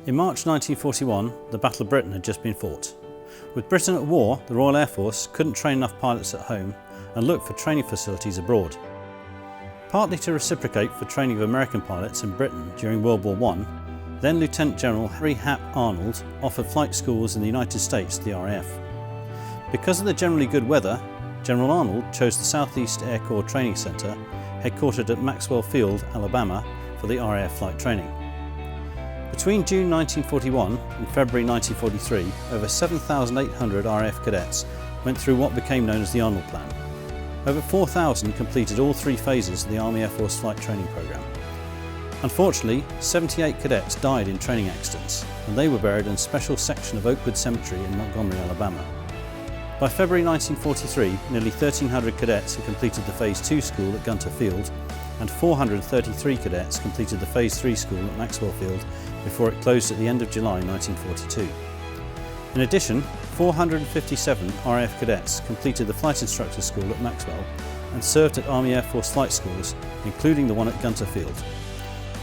In March 1941, the Battle of Britain had just been fought. With Britain at war, the Royal Air Force couldn't train enough pilots at home and looked for training facilities abroad. Partly to reciprocate for training of American pilots in Britain during World War I, then Lieutenant General Harry Hap Arnold offered flight schools in the United States to the RAF. Because of the generally good weather, General Arnold chose the Southeast Air Corps Training Center, headquartered at Maxwell Field, Alabama, for the RAF flight training. Between June 1941 and February 1943, over 7,800 RAF cadets went through what became known as the Arnold Plan. Over 4,000 completed all three phases of the Army Air Force flight training program. Unfortunately, 78 cadets died in training accidents, and they were buried in a special section of Oakwood Cemetery in Montgomery, Alabama. By February 1943, nearly 1,300 cadets had completed the Phase 2 school at Gunter Field, and 433 cadets completed the Phase 3 school at Maxwell Field before it closed at the end of July 1942. In addition, 457 RAF cadets completed the Flight Instructor School at Maxwell and served at Army Air Force flight schools, including the one at Gunter Field.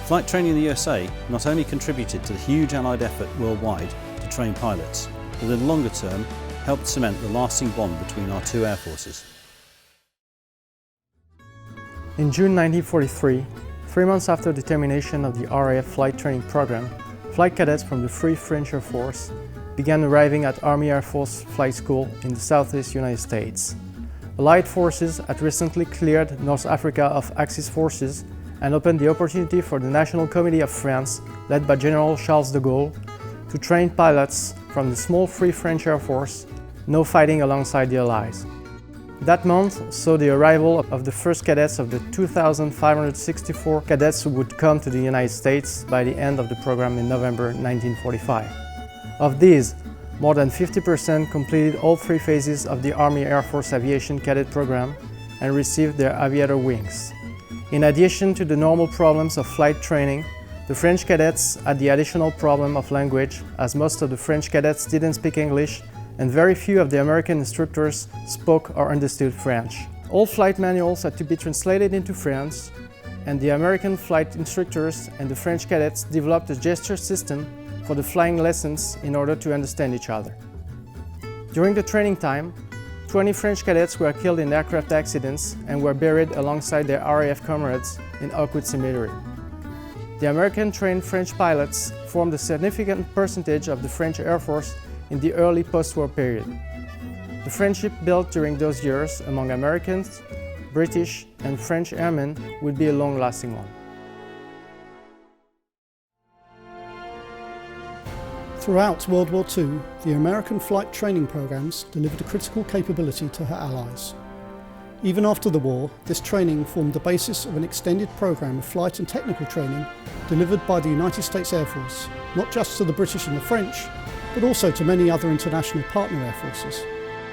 Flight training in the USA not only contributed to the huge Allied effort worldwide to train pilots, but in the longer term helped cement the lasting bond between our two air forces. In June 1943, 3 months after the termination of the RAF flight training program, flight cadets from the Free French Air Force began arriving at Army Air Force Flight School in the Southeast United States. Allied forces had recently cleared North Africa of Axis forces and opened the opportunity for the National Committee of France, led by General Charles de Gaulle, to train pilots from the small Free French Air Force, now fighting alongside the Allies. That month saw the arrival of the first cadets of the 2,564 cadets who would come to the United States by the end of the program in November 1945. Of these, more than 50% completed all three phases of the Army Air Force Aviation Cadet Program and received their aviator wings. In addition to the normal problems of flight training, the French cadets had the additional problem of language, as most of the French cadets didn't speak English and very few of the American instructors spoke or understood French. All flight manuals had to be translated into French, and the American flight instructors and the French cadets developed a gesture system for the flying lessons in order to understand each other. During the training time, 20 French cadets were killed in aircraft accidents and were buried alongside their RAF comrades in Oakwood Cemetery. The American-trained French pilots formed a significant percentage of the French Air Force in the early post-war period. The friendship built during those years among Americans, British and French airmen would be a long-lasting one. Throughout World War II, the American flight training programs delivered a critical capability to her allies. Even after the war, this training formed the basis of an extended program of flight and technical training delivered by the United States Air Force, not just to the British and the French, but also to many other international partner air forces.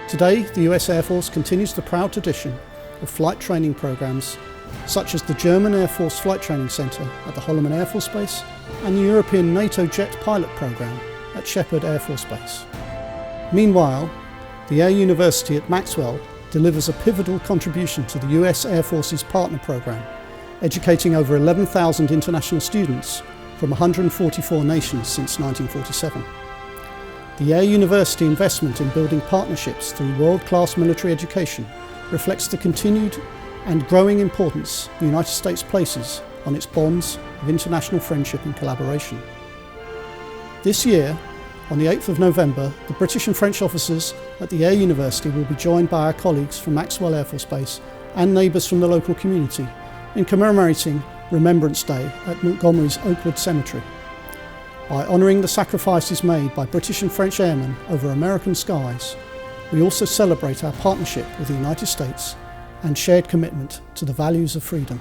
Today, the US Air Force continues the proud tradition of flight training programs such as the German Air Force Flight Training Center at the Holloman Air Force Base and the European NATO Jet Pilot Program at Shepherd Air Force Base. Meanwhile, the Air University at Maxwell delivers a pivotal contribution to the US Air Force's partner program, educating over 11,000 international students from 144 nations since 1947. The Air University investment in building partnerships through world-class military education reflects the continued and growing importance the United States places on its bonds of international friendship and collaboration. This year, on the 8th of November, the British and French officers at the Air University will be joined by our colleagues from Maxwell Air Force Base and neighbours from the local community in commemorating Remembrance Day at Montgomery's Oakwood Cemetery. By honouring the sacrifices made by British and French airmen over American skies, we also celebrate our partnership with the United States and shared commitment to the values of freedom.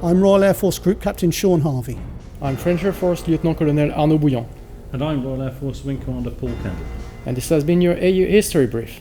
I'm Royal Air Force Group Captain Sean Harvey. I'm French Air Force Lieutenant Colonel Arnaud Bouillon. And I'm Royal Air Force Wing Commander Paul Kendall. And this has been your AU History Brief.